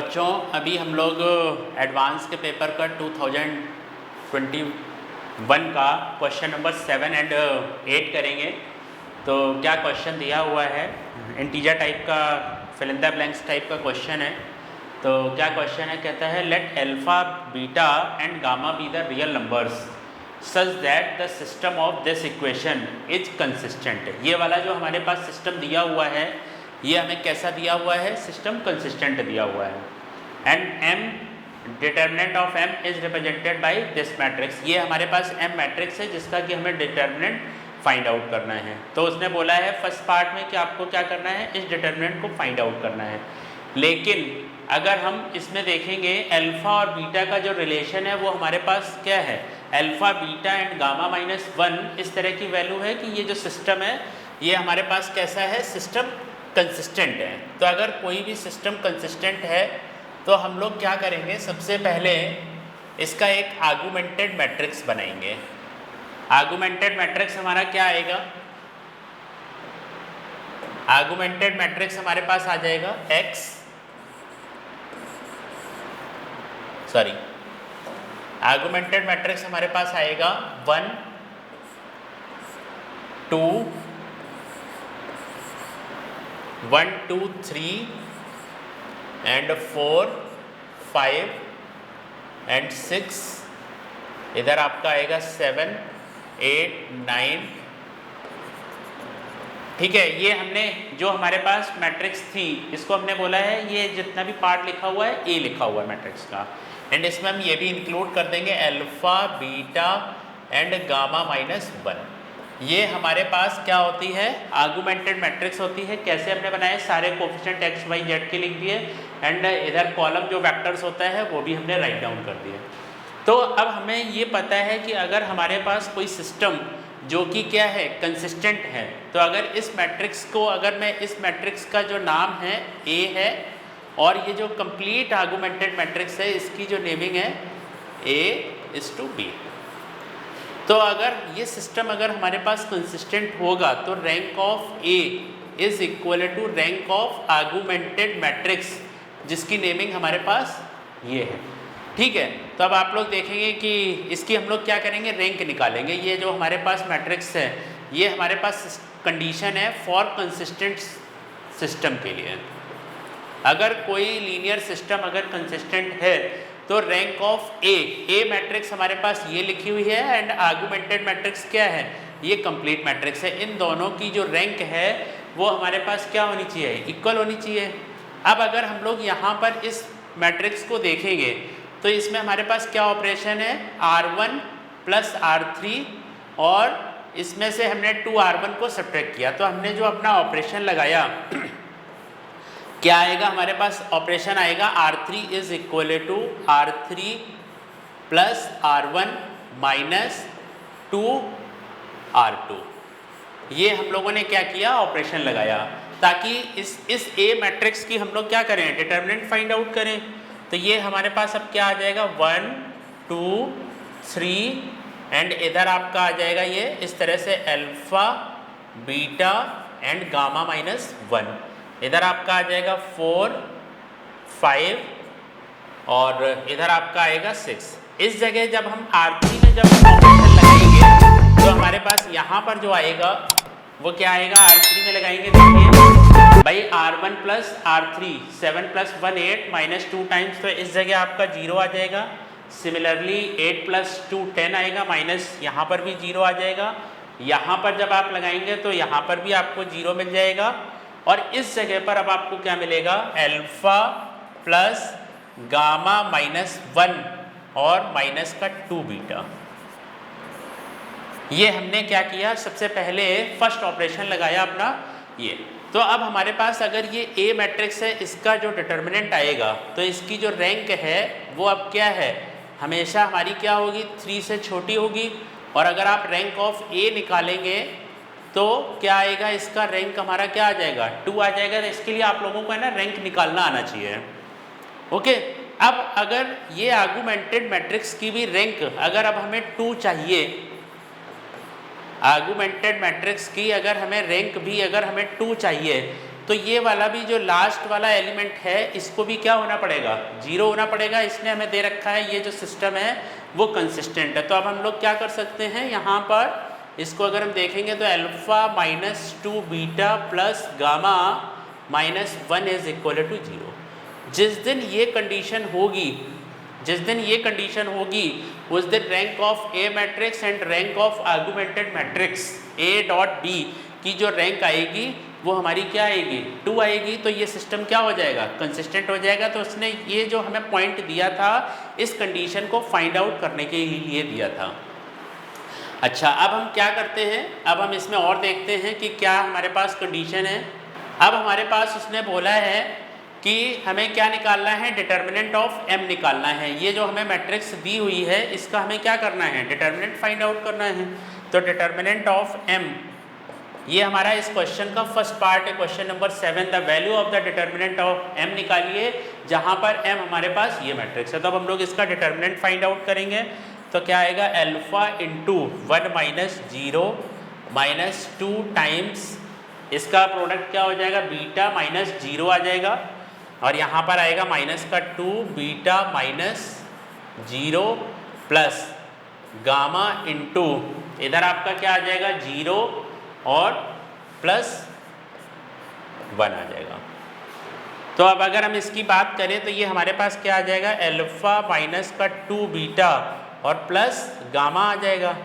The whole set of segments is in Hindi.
बच्चों अभी हम लोग एडवांस के पेपर का 2021 का क्वेश्चन नंबर 7 एंड 8 करेंगे। तो क्या क्वेश्चन दिया हुआ है, इंटीजर टाइप का fill in the blanks type का क्वेश्चन है। तो क्या क्वेश्चन है, कहता है let alpha beta and gamma be the real numbers such that the system of this equation is consistent. ये वाला जो हमारे पास सिस्टम दिया हुआ है, ये हमें कैसा दिया हुआ है, सिस्टम कंसिस्टेंट दिया हुआ है। And M determinant of M is represented by this matrix. ये हमारे पास एम मैट्रिक्स है जिसका कि हमें डिटर्मिनेंट फाइंड आउट करना है। तो उसने बोला है फर्स्ट पार्ट में कि आपको क्या करना है, इस डिटर्मिनेंट को फाइंड आउट करना है। लेकिन अगर हम इसमें देखेंगे अल्फा और बीटा का जो रिलेशन है वो हमारे पास क्या है, alpha beta and gamma minus 1 इस तरह की वैल्यू है कि ये जो सिस्टम है ये हमारे पास कैसा है, सिस्टम कंसिस्टेंट है। तो अगर कोई भी सिस्टम कंसिस्टेंट है तो हम लोग क्या करेंगे, सबसे पहले इसका एक आर्गुमेंटेड मैट्रिक्स बनाएंगे। आर्गुमेंटेड मैट्रिक्स हमारा क्या आएगा, आर्गुमेंटेड मैट्रिक्स हमारे पास आ जाएगा आर्गुमेंटेड मैट्रिक्स हमारे पास आएगा 1 2 1 2 3 एंड 4 5 एंड 6, इधर आपका आएगा 7 8 9। ठीक है, ये हमने जो हमारे पास मैट्रिक्स थी इसको हमने बोला है ये जितना भी पार्ट लिखा हुआ है ए लिखा हुआ है मैट्रिक्स का। एंड इसमें हम ये भी इंक्लूड कर देंगे alpha beta and gamma minus 1। ये हमारे पास क्या होती है, आर्गुमेंटेड मैट्रिक्स होती है। कैसे हमने बनाए, सारे कोफिशिएंट एक्स वाई जेड के लिख दिए एंड इधर कॉलम जो वेक्टर्स होता है वो भी हमने राइट डाउन कर दिए। तो अब हमें ये पता है कि अगर हमारे पास कोई सिस्टम जो कि क्या है, कंसिस्टेंट है, तो अगर इस मैट्रिक्स को, अगर मैं इस मैट्रिक्स का जो नाम है ए है और ये जो कंप्लीट आर्गुमेंटेड मैट्रिक्स है इसकी जो नेमिंग है A/B। तो अगर ये सिस्टम अगर हमारे पास कंसिस्टेंट होगा तो rank of A is equal to rank of augmented matrix जिसकी नेमिंग हमारे पास ये है। ठीक है, तो अब आप लोग देखेंगे कि इसकी हम लोग क्या करेंगे, रैंक निकालेंगे। ये जो हमारे पास मैट्रिक्स है ये हमारे पास कंडीशन है फॉर कंसिस्टेंट सिस्टम के लिए। अगर कोई लीनियर सिस्टम अगर कंसिस्टेंट है तो रैंक ऑफ ए मैट्रिक्स हमारे पास ये लिखी हुई है एंड आर्गुमेंटेड मैट्रिक्स क्या है, ये कंप्लीट मैट्रिक्स है। इन दोनों की जो रैंक है वो हमारे पास क्या होनी चाहिए, इक्वल होनी चाहिए। अब अगर हम लोग यहाँ पर इस मैट्रिक्स को देखेंगे तो इसमें हमारे पास क्या ऑपरेशन है, R1 प्लस R3 और इसमें से हमने 2R1 को सब्ट्रैक्ट किया। तो हमने जो अपना ऑपरेशन लगाया क्या आएगा, हमारे पास ऑपरेशन आएगा R3 is equal to R3 plus R1 minus 2R2। ये हम लोगों ने क्या किया, ऑपरेशन लगाया ताकि इस A मैट्रिक्स की हम लोग क्या करें, डिटर्मिनेंट फाइंड आउट करें। तो ये हमारे पास अब क्या आ जाएगा 1 2 3 एंड इधर आपका आ जाएगा ये इस तरह से alpha beta and gamma minus 1। इधर आपका आ जाएगा 4 5 और इधर आपका आएगा 6। इस जगह जब हम R3 में जब ऑपरेशन लगाएंगे तो हमारे पास यहाँ पर जो आएगा वो क्या आएगा, R3 में लगाएंगे, देखिए भाई R1 plus R3 7 plus 1 8 minus 2 times, तो इस जगह आपका 0 आ जाएगा। सिमिलरली 8 प्लस 2 10 आएगा, माइनस यहाँ पर भी 0 आ जाएगा। यहाँ पर जब आप लगाएंगे तो यहाँ पर भी आपको 0 मिल जाएगा और इस जगह पर अब आपको क्या मिलेगा, अल्फा प्लस गामा माइनस 1 और माइनस का 2 बीटा। ये हमने क्या किया, सबसे पहले फर्स्ट ऑपरेशन लगाया अपना ये। तो अब हमारे पास अगर ये ए मैट्रिक्स है इसका जो डिटर्मिनेंट आएगा तो इसकी जो रैंक है वो अब क्या है, हमेशा हमारी क्या होगी, 3 से छोटी होगी। और अगर आप रैंक ऑफ ए निकालेंगे तो क्या आएगा, इसका रैंक हमारा क्या आ जाएगा, 2 आ जाएगा। तो इसके लिए आप लोगों को है ना रैंक निकालना आना चाहिए। ओके, अब अगर ये आर्गुमेंटेड मैट्रिक्स की भी रैंक अगर अब हमें 2 चाहिए, आर्गुमेंटेड मैट्रिक्स की अगर हमें रैंक भी अगर हमें 2 चाहिए तो ये वाला भी जो लास्ट वाला एलिमेंट है इसको भी क्या होना पड़ेगा, 0 होना पड़ेगा। इसने हमें दे रखा है ये जो सिस्टम है वो कंसिस्टेंट है। तो अब हम लोग क्या कर सकते हैं, यहाँ पर इसको अगर हम देखेंगे तो alpha minus 2 beta plus gamma minus 1 is equal to 0। जिस दिन ये कंडीशन होगी, जिस दिन ये कंडीशन होगी उस दिन rank of A matrix and rank of augmented matrix A dot B की जो रैंक आएगी वो हमारी क्या आएगी, 2 आएगी। तो ये सिस्टम क्या हो जाएगा, कंसिस्टेंट हो जाएगा। तो उसने ये जो हमें पॉइंट दिया था इस कंडीशन को फाइंड आउट करने के लिए दिया था। अच्छा, अब हम क्या करते हैं, अब हम इसमें और देखते हैं कि क्या हमारे पास कंडीशन है। अब हमारे पास उसने बोला है कि हमें क्या निकालना है, डिटर्मिनेंट ऑफ m निकालना है। ये जो हमें मैट्रिक्स दी हुई है इसका हमें क्या करना है, डिटर्मिनेंट फाइंड आउट करना है। तो डिटर्मिनेंट ऑफ m, ये हमारा इस क्वेश्चन का फर्स्ट पार्ट है, question number 7। The value of the determinant of m निकालिए, जहाँ पर m हमारे पास ये मैट्रिक्स है। तब हम लोग इसका डिटर्मिनेंट फाइंड आउट करेंगे। तो क्या आएगा, alpha into 1 minus 0 minus 2 times इसका प्रोडक्ट क्या हो जाएगा, बीटा माइनस 0 आ जाएगा। और यहाँ पर आएगा माइनस का 2 beta minus 0 plus gamma into इधर आपका क्या आ जाएगा 0 और प्लस 1 आ जाएगा। तो अब अगर हम इसकी बात करें तो ये हमारे पास क्या आ जाएगा, अल्फा माइनस का 2 बीटा और प्लस गामा आ जाएगा।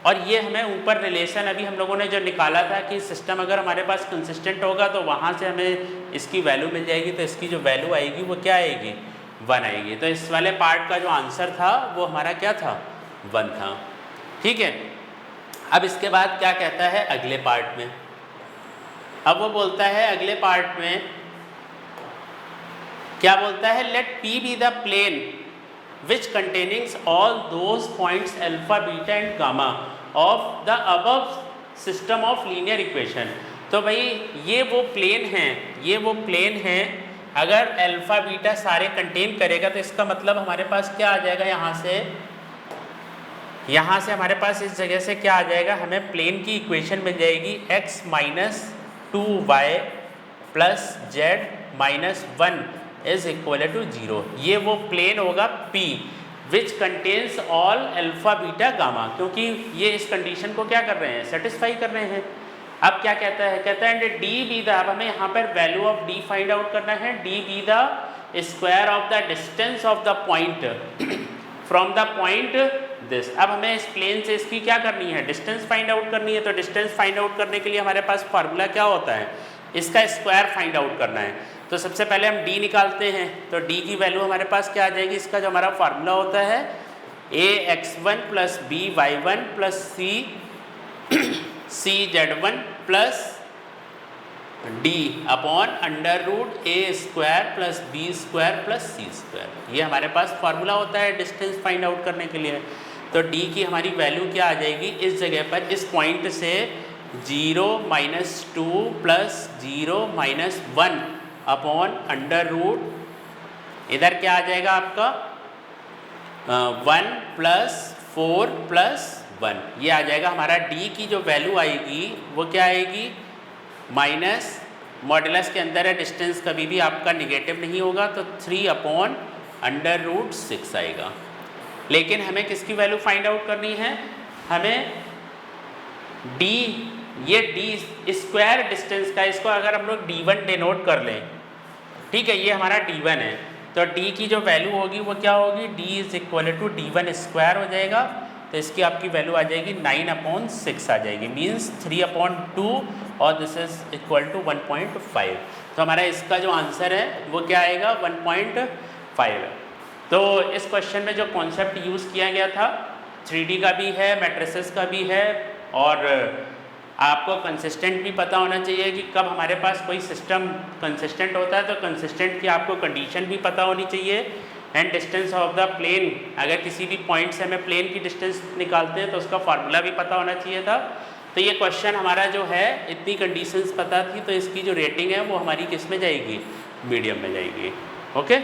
और ये हमें ऊपर रिलेशन अभी हम लोगों ने जो निकाला था कि सिस्टम अगर हमारे पास कंसिस्टेंट होगा तो वहाँ से हमें इसकी वैल्यू मिल जाएगी। तो इसकी जो वैल्यू आएगी वो क्या आएगी, 1 आएगी। तो इस वाले पार्ट का जो आंसर था वो हमारा क्या था, 1 था। ठीक है, अब इसके बाद क्या कहता है अगले पार्ट में। अब वो बोलता है अगले पार्ट में क्या बोलता है, let P be the plane which containing all those points alpha, beta and gamma of the above system of linear equation। तो भाई ये वो प्लेन हैं, ये वो प्लेन हैं। अगर अल्फा बीटा सारे कंटेन करेगा तो इसका मतलब हमारे पास क्या आ जाएगा, यहाँ से हमारे पास इस जगह से क्या आ जाएगा, हमें प्लेन की इक्वेशन मिल जाएगी x minus 2y plus z minus 1 is equal to 0। ये वो प्लेन होगा P which contains all alpha beta gamma, क्योंकि ये इस कंडीशन को क्या कर रहे हैं, सेटिस्फाई कर रहे हैं। अब क्या कहता है, कहता है डी बी द, अब हमें यहाँ पर value of d find out करना है। D be the square of the distance of the point from the point this. अब हमें इस प्लेन से इसकी क्या करनी है, डिस्टेंस फाइंड आउट करनी है। तो डिस्टेंस फाइंड आउट करने के लिए हमारे पास फार्मूला क्या होता है, इसका स्क्वायर फाइंड आउट करना है। तो सबसे पहले हम d निकालते हैं। तो d की वैल्यू हमारे पास क्या आ जाएगी, इसका जो हमारा फार्मूला होता है ax1 plus by1 plus cz1 plus d upon under root a square plus b square plus c square. ये हमारे पास फार्मूला होता है डिस्टेंस फाइंड आउट करने के लिए। तो d की हमारी वैल्यू क्या आ जाएगी, इस जगह पर इस पॉइंट से 0 minus 2 plus 0 minus 1 upon under root इधर क्या आ जाएगा आपका 1 प्लस 4 प्लस 1। ये आ जाएगा हमारा d की जो वैल्यू आएगी वो क्या आएगी, माइनस मॉडुलस के अंदर है, डिस्टेंस कभी भी आपका निगेटिव नहीं होगा, तो 3 अपॉन अंडर रूट 6 आएगा। लेकिन हमें किसकी वैल्यू फाइंड आउट करनी है, हमें d, ये d स्क्वायर डिस्टेंस का, इसको अगर हम लोग d1 डिनोट कर लें, ठीक है, ये हमारा d1 है। तो d की जो वैल्यू होगी वो क्या होगी, d is equal to d1 square हो जाएगा। तो इसकी आपकी वैल्यू आ जाएगी 9/6 आ जाएगी, मीन्स 3/2 और दिस इज इक्वल टू 1.5। तो हमारा इसका जो आंसर है वो क्या आएगा, 1.5। तो इस क्वेश्चन में जो कॉन्सेप्ट यूज़ किया गया था 3D का भी है, मैट्रिसेस का भी है, और आपको कंसिस्टेंट भी पता होना चाहिए कि कब हमारे पास कोई सिस्टम कंसिस्टेंट होता है। तो कंसिस्टेंट की आपको कंडीशन भी पता होनी चाहिए। And distance of the plane, अगर किसी भी पॉइंट से हमें प्लेन की डिस्टेंस निकालते हैं तो उसका फार्मूला भी पता होना चाहिए था। तो ये क्वेश्चन हमारा जो है इतनी कंडीशंस पता थी, तो इसकी जो रेटिंग है वो हमारी किस में जाएगी, मीडियम में जाएगी। ओके।